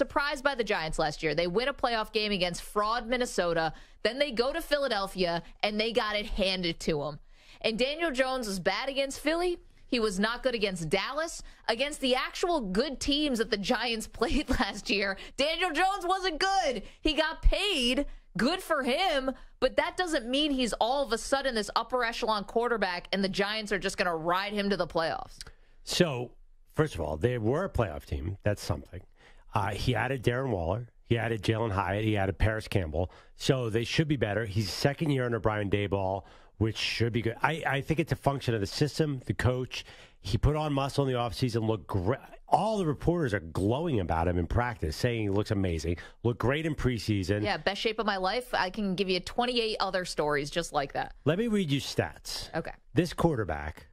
surprised by the Giants last year. They win a playoff game against fraud Minnesota. Then they go to Philadelphia, and they got it handed to them. And Daniel Jones was bad against Philly. He was not good against Dallas. Against the actual good teams that the Giants played last year, Daniel Jones wasn't good. He got paid. Good for him, but that doesn't mean he's all of a sudden this upper echelon quarterback and the Giants are just going to ride him to the playoffs. So, first of all, they were a playoff team. That's something. He added Darren Waller. He added Jalen Hyatt. He added Paris Campbell. So they should be better. He's second year under Brian Daboll, which should be good. I think it's a function of the system, the coach. He put on muscle in the offseason, looked great. All the reporters are glowing about him in practice, saying he looks amazing, looked great in preseason. Yeah, best shape of my life. I can give you 28 other stories just like that. Let me read you stats. Okay. This quarterback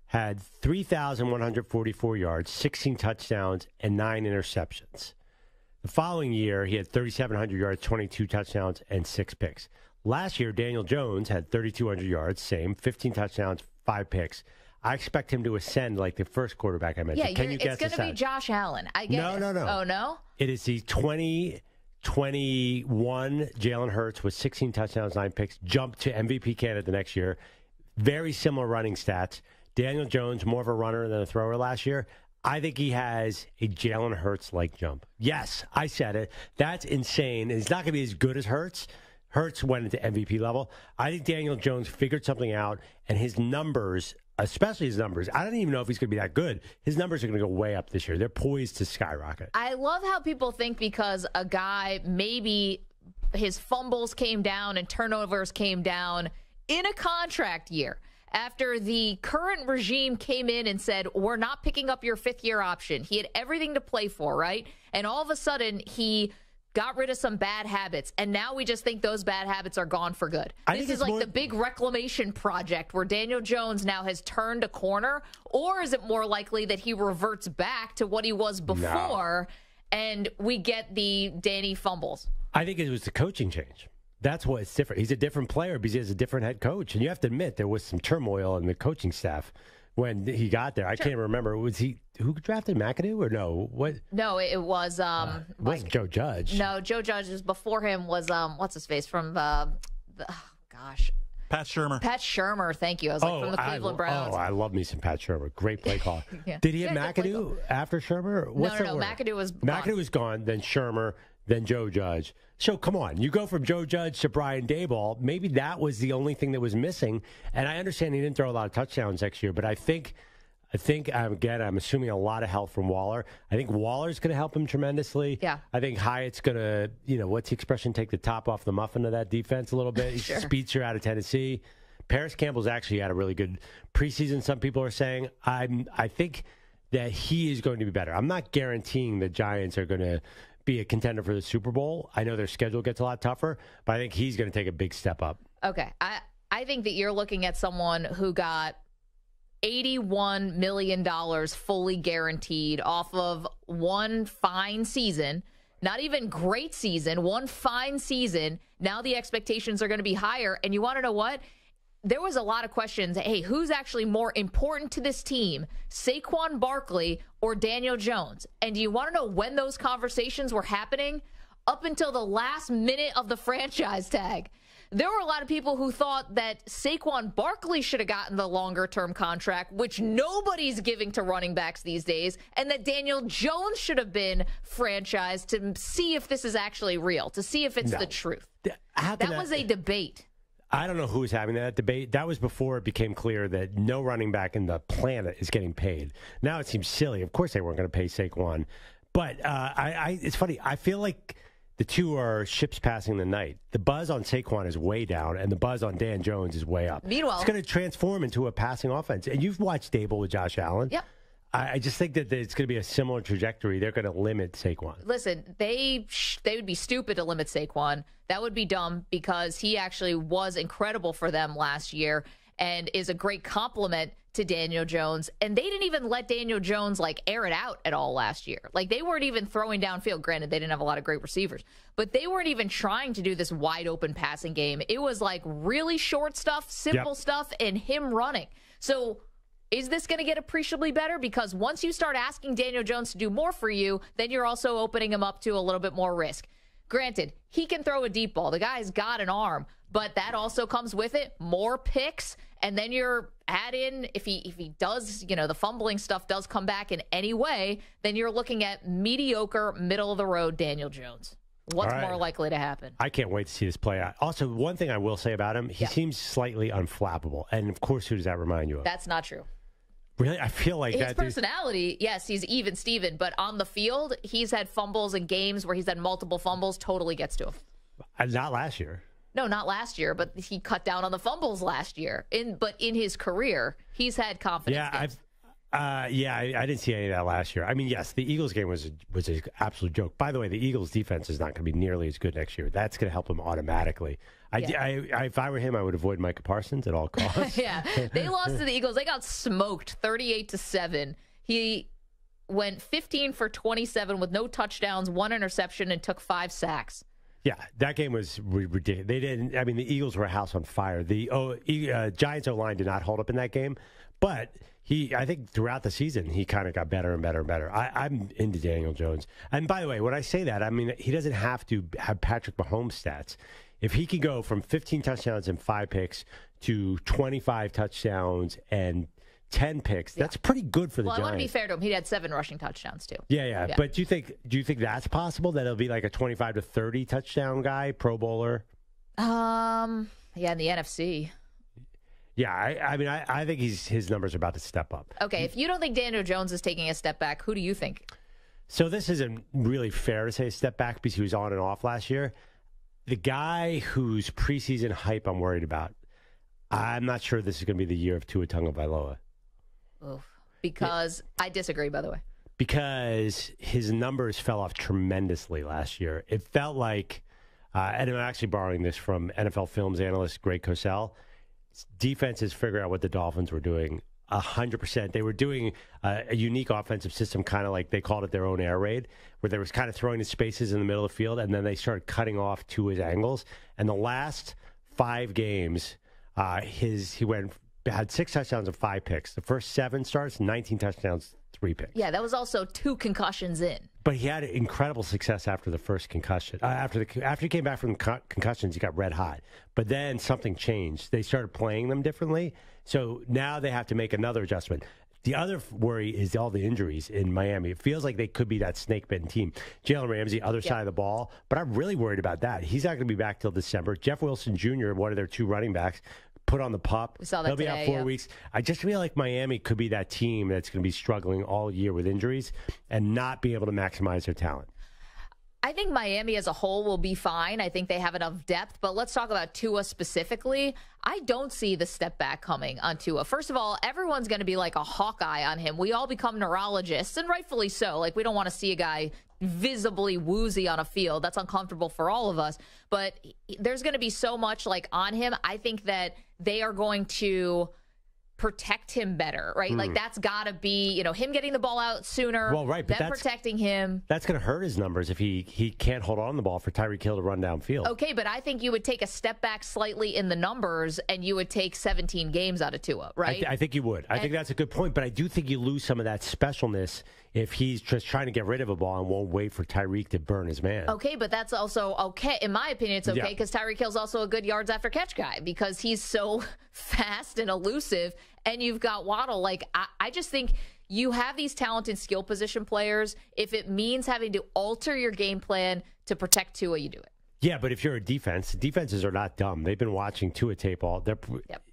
had 3,144 yards, 16 touchdowns, and 9 interceptions. The following year, he had 3,700 yards, 22 touchdowns, and 6 picks. Last year, Daniel Jones had 3,200 yards, same, 15 touchdowns, 5 picks. I expect him to ascend like the first quarterback I mentioned. Yeah, Can you guess it's going to be Josh Allen. I get it. No. Oh, no? It is the 2021 Jalen Hurts with 16 touchdowns, 9 picks, jumped to MVP candidate the next year. Very similar running stats. Daniel Jones, more of a runner than a thrower last year. I think he has a Jalen Hurts-like jump. Yes, I said it. That's insane. It's not going to be as good as Hurts. Hurts went into MVP level. I think Daniel Jones figured something out, and his numbers, especially his numbers, I don't even know if he's going to be that good. His numbers are going to go way up this year. They're poised to skyrocket. I love how people think because a guy, maybe his fumbles came down and turnovers came down in a contract year. After the current regime came in and said, we're not picking up your fifth-year option. He had everything to play for, right? And all of a sudden, he got rid of some bad habits, and now we just think those bad habits are gone for good. This is like the big reclamation project where Daniel Jones now has turned a corner, or is it more likely that he reverts back to what he was before and we get the Danny fumbles? I think it was the coaching change. That's what's different. He's a different player because he has a different head coach. And you have to admit there was some turmoil in the coaching staff when he got there. I can't remember. Was he who drafted McAdoo or no? What? No, it was it wasn't Joe Judge. No, Joe Judge was before him was what's his face from Pat Shurmur. Pat Shurmur, thank you. I was like from the Cleveland Browns. Oh, I love me some Pat Shurmur. Great play call. Yeah. Did he have McAdoo after Shurmur? No. McAdoo was gone. McAdoo was gone, then Shurmur, then Joe Judge. So come on, you go from Joe Judge to Brian Daboll. Maybe that was the only thing that was missing. And I understand he didn't throw a lot of touchdowns next year, but I think again, I'm assuming a lot of help from Waller. I think Waller's going to help him tremendously. Yeah. I think Hyatt's going to, what's the expression, take the top off the muffin of that defense a little bit. He's a speedster out of Tennessee. Paris Campbell's actually had a really good preseason, some people are saying. I think that he is going to be better. I'm not guaranteeing the Giants are going to be a contender for the Super Bowl. I know their schedule gets a lot tougher, but I think he's going to take a big step up. Okay. I think that you're looking at someone who got $81 million fully guaranteed off of one fine season, not even great season, one fine season. Now the expectations are going to be higher. And you want to know what? There was a lot of questions. Hey, who's actually more important to this team, Saquon Barkley or Daniel Jones? And do you want to know when those conversations were happening? Up until the last minute of the franchise tag. There were a lot of people who thought that Saquon Barkley should have gotten the longer-term contract, which nobody's giving to running backs these days, and that Daniel Jones should have been franchised to see if this is actually real, to see if it's the truth. That was a debate. I don't know who was having that debate. That was before it became clear that no running back in the planet is getting paid. Now it seems silly. Of course they weren't going to pay Saquon. But it's funny. I feel like the two are ships passing the night. The buzz on Saquon is way down, and the buzz on Dan Jones is way up. Meanwhile, it's going to transform into a passing offense. And you've watched Daboll with Josh Allen. Yep. I just think that it's going to be a similar trajectory. They're going to limit Saquon. Listen, they would be stupid to limit Saquon. That would be dumb because he actually was incredible for them last year and is a great compliment to Daniel Jones. And they didn't even let Daniel Jones air it out at all last year. They weren't even throwing downfield. Granted, they didn't have a lot of great receivers, but they weren't even trying to do this wide open passing game. It was really short stuff, simple stuff, and him running. So Is this going to get appreciably better? Because once you start asking Daniel Jones to do more for you, then you're also opening him up to a little bit more risk. Granted, he can throw a deep ball. The guy's got an arm, but that also comes with it more picks. And then you're add in, if he does, the fumbling stuff does come back in any way, then you're looking at mediocre, middle of the road Daniel Jones. What's more likely to happen? I can't wait to see this play out. Also, one thing I will say about him, he seems slightly unflappable. And of course, who does that remind you of? That's not true. Really? I feel like his personality, yes, he's even Steven, but on the field, he's had fumbles in games where he's had multiple fumbles, totally gets to him. Not last year. No, not last year, but he cut down on the fumbles last year. But in his career, he's had confidence games. I didn't see any of that last year. I mean, yes, the Eagles game was an absolute joke. By the way, the Eagles defense is not going to be nearly as good next year. That's going to help him automatically. If I were him, I would avoid Micah Parsons at all costs. Yeah, they lost to the Eagles. They got smoked 38-7. He went 15 for 27 with no touchdowns, 1 interception, and took 5 sacks. Yeah, that game was ridiculous. They didn't. I mean, the Eagles were a house on fire. The Giants O-line did not hold up in that game, but I think throughout the season, he kind of got better and better and better. I'm into Daniel Jones. And by the way, when I say that, I mean, he doesn't have to have Patrick Mahomes stats. If he can go from 15 touchdowns and 5 picks to 25 touchdowns and 10 picks, that's pretty good for the Giants. Well, I want to be fair to him. He had 7 rushing touchdowns, too. Yeah. But do you think that's possible, that it'll be like a 25 to 30 touchdown guy, Pro Bowler? Yeah, in the NFC. Yeah, I think his numbers are about to step up. Okay, if you don't think Daniel Jones is taking a step back, who do you think? So this isn't really fair to say a step back because he was on and off last year. The guy whose preseason hype I'm worried about, I'm not sure this is going to be the year of Tua Tagovailoa. Oof. Because I disagree, by the way. Because his numbers fell off tremendously last year. It felt like, and I'm actually borrowing this from NFL Films analyst Greg Cosell, defenses figure out what the Dolphins were doing 100%. They were doing a unique offensive system, kind of like they called it their own air raid, where they was kind of throwing the spaces in the middle of the field, and then they started cutting off to his angles. And the last 5 games, he had 6 touchdowns and 5 picks. The first 7 starts, 19 touchdowns, 3 picks. Yeah, that was also 2 concussions in. But he had incredible success after the first concussion. After he came back from concussions, he got red hot. But then something changed. They started playing them differently. So now they have to make another adjustment. The other worry is all the injuries in Miami. It feels like they could be that snake-bitten team. Jalen Ramsey, other side of the ball. But I'm really worried about that. He's not going to be back till December. Jeff Wilson Jr., one of their 2 running backs, put on the pup. We saw that He'll be today, out 4 weeks. I just feel like Miami could be that team that's going to be struggling all year with injuries and not be able to maximize their talent. I think Miami as a whole will be fine. I think they have enough depth. But let's talk about Tua specifically. I don't see the step back coming on Tua. First of all, everyone's going to be like a Hawkeye on him. We all become neurologists, and rightfully so. Like, we don't want to see a guy visibly woozy on a field. That's uncomfortable for all of us. But there's going to be so much like on him. I think that they are going to protect him better, right? Like, that's got to be, him getting the ball out sooner, but them protecting him. That's going to hurt his numbers if he can't hold on to the ball for Tyreek Hill to run downfield. Okay, but I think you would take a step back slightly in the numbers and you would take 17 games out of Tua, right? I think you would. I think that's a good point, but I do think you lose some of that specialness if he's just trying to get rid of a ball and won't wait for Tyreek to burn his man. Okay, but that's also okay. In my opinion, it's okay because Tyreek Hill's also a good yards after catch guy because he's so fast and elusive, and you've got Waddle. Like, I just think you have these talented skill position players. If it means having to alter your game plan to protect Tua, you do it. Yeah, but if you're a defense, defenses are not dumb. They've been watching Tua tape all.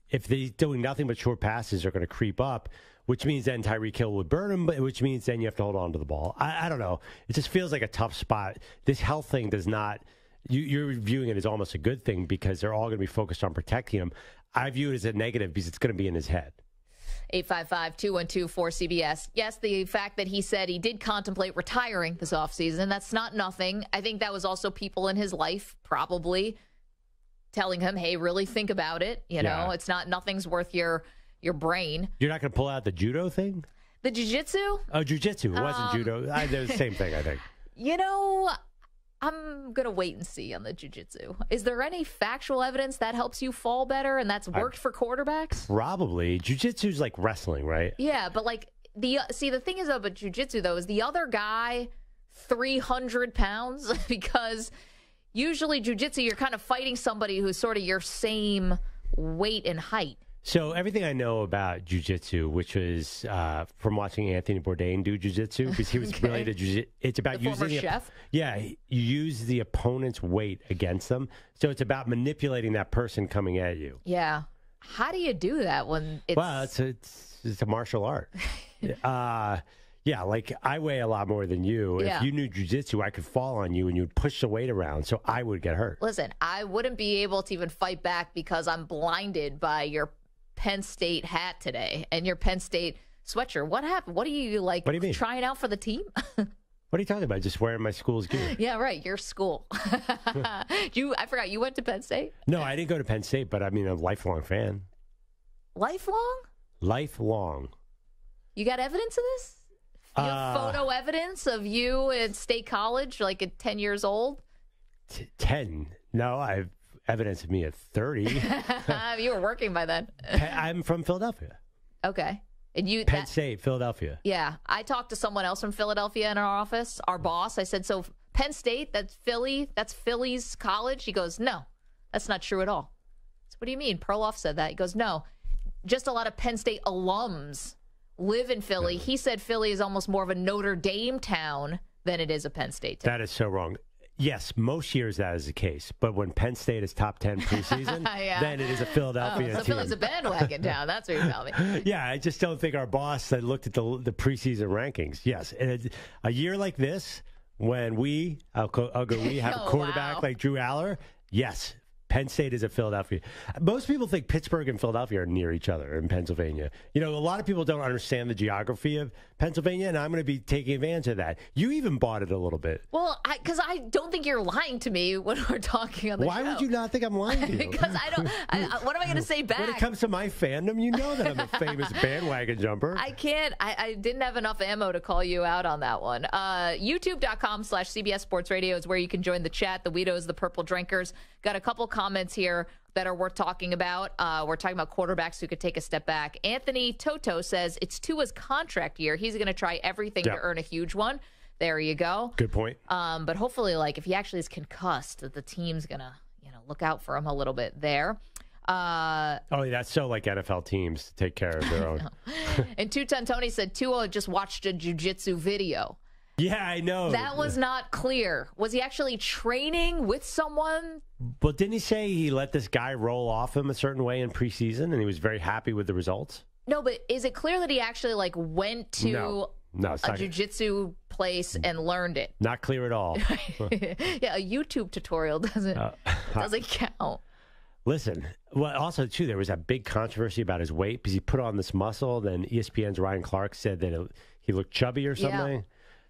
If they're doing nothing but short passes, they're going to creep up, which means then Tyreek Hill would burn him, which means then you have to hold on to the ball. I don't know. It just feels like a tough spot. This health thing does not – you're viewing it as almost a good thing because they're all going to be focused on protecting him. I view it as a negative because it's going to be in his head. 855-212-4CBS. Yes, the fact that he said he did contemplate retiring this offseason, that's not nothing. I think that was also people in his life probably telling him, hey, really think about it. You know, it's not – nothing's worth your brain. You're not going to pull out the judo thing? The jiu-jitsu? Oh, jiu-jitsu. It wasn't judo. They're the same thing, I think. You know, I'm going to wait and see on the jiu-jitsu. Is there any factual evidence that helps you fall better and that's worked for quarterbacks? Probably. Jiu-jitsu is like wrestling, right? Yeah, but like the thing is about jiu-jitsu though is the other guy 300 pounds because usually jiu-jitsu you're kind of fighting somebody who's sort of your same weight and height. So everything I know about jiu-jitsu, which is from watching Anthony Bourdain do jiu-jitsu, because he was really the jiu-jitsu. It's about the using former chef? Yeah, you use the opponent's weight against them. So it's about manipulating that person coming at you. Yeah. How do you do that when it's... Well, it's a martial art. Yeah, like I weigh a lot more than you. Yeah. If you knew jiu-jitsu, I could fall on you and you'd push the weight around, so I would get hurt. Listen, I wouldn't be able to even fight back because I'm blinded by your Penn State hat today and your Penn State sweatshirt. What happened? What are you like? What do you mean? Trying out for the team? What are you talking about? Just wearing my school's gear. Yeah, right. Your school. I forgot you went to Penn State? No, I didn't go to Penn State, but I mean, I'm a lifelong fan. Lifelong? Lifelong. You got evidence of this? You have photo evidence of you at State College, like at 10 years old? 10? No, I have evidence of me at 30. You were working by then. I'm from Philadelphia. Okay. And Penn State, Philadelphia. Yeah. I talked to someone else from Philadelphia in our office, our boss. I said, so Penn State, that's Philly, that's Philly's college? He goes, no, that's not true at all. So what do you mean? Perloff said that. He goes, no, just a lot of Penn State alums live in Philly. He said Philly is almost more of a Notre Dame town than it is a Penn State town. That is so wrong. Yes, most years that is the case. But when Penn State is top 10 preseason, then it is a Philadelphia so team. Philly's a bandwagon town. That's what you're telling me. Yeah, I just don't think our boss had looked at the preseason rankings. Yes, and a year like this, when we have a quarterback like Drew Aller, yes, Penn State is a Philadelphia. Most people think Pittsburgh and Philadelphia are near each other in Pennsylvania. You know, a lot of people don't understand the geography of Pennsylvania, and I'm going to be taking advantage of that. You even bought it a little bit. Well, because I don't think you're lying to me when we're talking on the show. Why would you not think I'm lying to you? Because I don't. What am I going to say back? When it comes to my fandom, you know that I'm a famous bandwagon jumper. I can't. I didn't have enough ammo to call you out on that one. YouTube.com/CBS Sports Radio is where you can join the chat. The Weedos, the Purple Drinkers. Got a couple comments here that are worth talking about. We're talking about quarterbacks who could take a step back. Anthony Toto says it's Tua's contract year. He's going to try everything to earn a huge one. There you go. Good point. But hopefully, like if he actually is concussed, that the team's going to look out for him a little bit there. That's so like NFL teams to take care of their own. And Two-Ton Tony said Tua just watched a jiu-jitsu video. Yeah, I know. That was not clear. Was he actually training with someone? But didn't he say he let this guy roll off him a certain way in preseason and he was very happy with the results? No, but is it clear that he actually like went to a jiu-jitsu place and learned it? Not clear at all. Yeah, a YouTube tutorial doesn't count. Listen, well, also, too, there was a big controversy about his weight because he put on this muscle. Then ESPN's Ryan Clark said that he looked chubby or something. Yeah.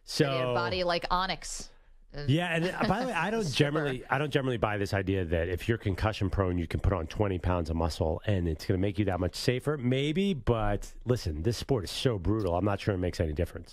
So he had a body like Onyx. Yeah, and by the way, I don't generally buy this idea that if you're concussion prone, you can put on 20 pounds of muscle and it's going to make you that much safer. Maybe, but listen, this sport is so brutal. I'm not sure it makes any difference.